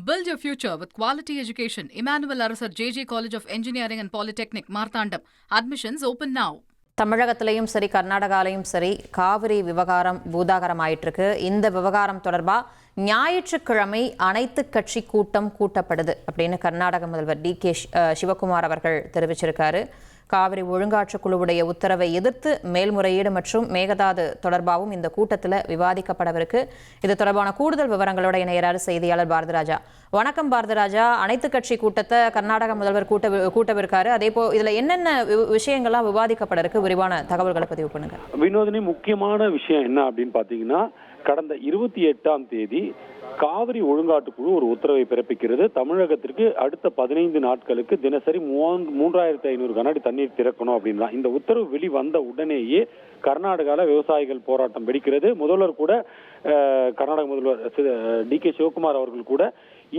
Build your future with quality education. Emmanuel Arasar JJ College of Engineering and Polytechnic, Marthandam. Admissions open now. தமிழகத்திலையும் சரி கர்நாடகாலையும் சரி காவிரி விவகாரம் பூதாகரமாயிட்டு இருக்கு. இந்த விவகாரம் தொடர்பா ஞாயிற்றுக்கிழமை அனைத்து கட்சி கூட்டம் கூட்டப்படுது அப்படின்னு கர்நாடக முதல்வர் டி.கே. சிவகுமார் அவர்கள் தெரிவிச்சிருக்காரு. காவிரி ஒழுங்காற்று குழுவுடைய உத்தரவை எதிர்த்து மேல்முறையீடு மற்றும் மேகதாது தொடர்பாகவும் இந்த கூட்டத்தில் விவாதிக்கப்படவிருக்கு. இது தொடர்பான கூடுதல் விவரங்களோட இணையராறு செய்தியாளர் பாரதிராஜா. வணக்கம் பாரதிராஜா. அனைத்து கட்சி கூட்டத்தை கர்நாடக முதல்வர் கூட்டவிருக்காரு. அதே போல் இதுல என்னென்ன விஷயங்கள்லாம் விவாதிக்கப்பட இருக்கு, விரிவான தகவல்களை பதிவு பண்ணுங்க. வினோதினி, முக்கியமான விஷயம் என்ன அப்படின்னு பாத்தீங்கன்னா, கடந்த 28ஆம் தேதி காவிரி ஒழுங்காற்று குழு ஒரு உத்தரவை பிறப்பிக்கிறது. தமிழகத்திற்கு அடுத்த 15 நாட்களுக்கு தினசரி 3500 கனஅடி தண்ணீர் திறக்கணும் அப்படின்னா இந்த உத்தரவு வெளிவந்த உடனேயே கர்நாடகாவில் விவசாயிகள் போராட்டம் வெடிக்கிறது. முதல்வர் கூட, கர்நாடக முதல்வர் டி.கே. சிவகுமார் அவர்கள் கூட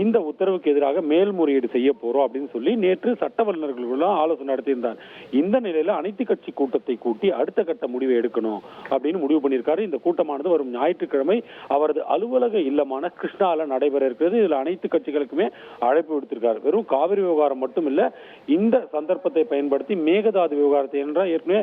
இந்த உத்தரவுக்கு எதிராக மேல்முறையீடு செய்ய போறோம் அப்படின்னு சொல்லி நேற்று சட்ட வல்லுநர்களுடன் ஆலோசனை நடத்தியிருந்தார். இந்த நிலையில அனைத்து கட்சி கூட்டத்தை கூட்டி அடுத்த கட்ட முடிவை எடுக்கணும் அப்படின்னு முடிவு பண்ணியிருக்காரு. இந்த கூட்டமானது வரும் ஞாயிற்றுக்கிழமை அவரது அலுவலக இல்லமான கிருஷ்ணால நடைபெற இருக்கிறது. இதுல அனைத்து கட்சிகளுக்குமே அழைப்பு விடுத்திருக்காரு. வெறும் காவிரி விவகாரம் மட்டும் இல்ல, இந்த சந்தர்ப்பத்தை பயன்படுத்தி மேகதாது விவகாரத்தை என்ற ஏற்கனவே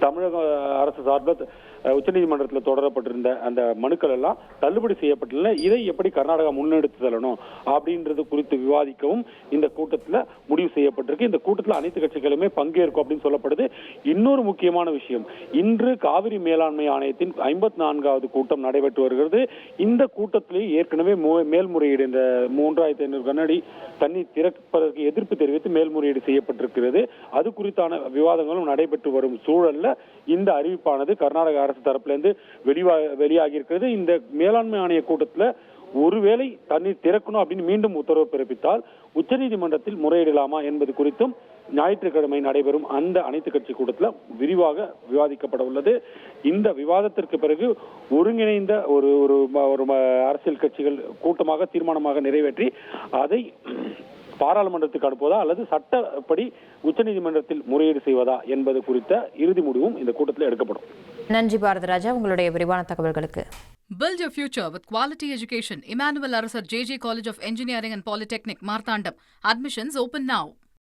தமிழக அரசு சார்பில் உச்சநீதிமன்றத்தில் தொடரப்பட்டிருந்த அந்த மனுக்கள் எல்லாம் தள்ளுபடி செய்யப்பட்டுள்ள. இதை எப்படி கர்நாடகா முன்னெடுத்து செல்லணும் அப்படின்றது குறித்து விவாதிக்கவும் இந்த கூட்டத்தில் முடிவு செய்யப்பட்டிருக்கு. இந்த கூட்டத்தில் அனைத்து கட்சிகளுமே பங்கேற்கும் அப்படின்னு சொல்லப்படுது. இன்னொரு முக்கியமான விஷயம், இன்று காவிரி மேலாண்மை ஆணையத்தின் 54வது கூட்டம் நடைபெற்று வருகிறது. இந்த கூட்டத்திலே ஏற்கனவே மேல்முறையீடு, இந்த 3500 கனஅடி தண்ணீர் திறப்பதற்கு எதிர்ப்பு தெரிவித்து மேல்முறையீடு செய்யப்பட்டிருக்கிறது. அது குறித்தான விவாதங்களும் நடைபெற்று வரும் சூழல்ல இந்த அறிவிப்பானது கர்நாடக அரசு தரப்பிலிருந்து வெளியாகி இருக்கிறது. இந்த மேலாண்மை ஆணைய கூட்டத்தில் ஒருவேளை தண்ணீர் திறக்கணும் அப்படின்னு மீண்டும் உத்தரவு பிறப்பித்தால் உச்சநீதிமன்றத்தில் முறையிடலாமா என்பது குறித்தும் ஞாயிற்றுக்கிழமை நடைபெறும் அந்த அனைத்து கட்சி கூட்டத்தில் விரிவாக விவாதிக்கப்பட உள்ளது. இந்த விவாதத்திற்கு பிறகு ஒருங்கிணைந்த ஒரு அரசியல் கட்சிகள் கூட்டமாக தீர்மானமாக நிறைவேற்றி அதை பாராளுமன்றத்துக்கு அனுப்புவதா அல்லது சட்டப்படி உச்சநீதிமன்றத்தில் முறையீடு செய்வதா என்பது குறித்த இறுதி முடிவும் இந்த கூட்டத்தில் எடுக்கப்படும். நன்றி பாரதிராஜா, உங்களுடைய விரிவான தகவல்களுக்கு. Build your future with quality education. Emmanuel Arasar JJ College of Engineering and Polytechnic, Marthandam. Admissions open now.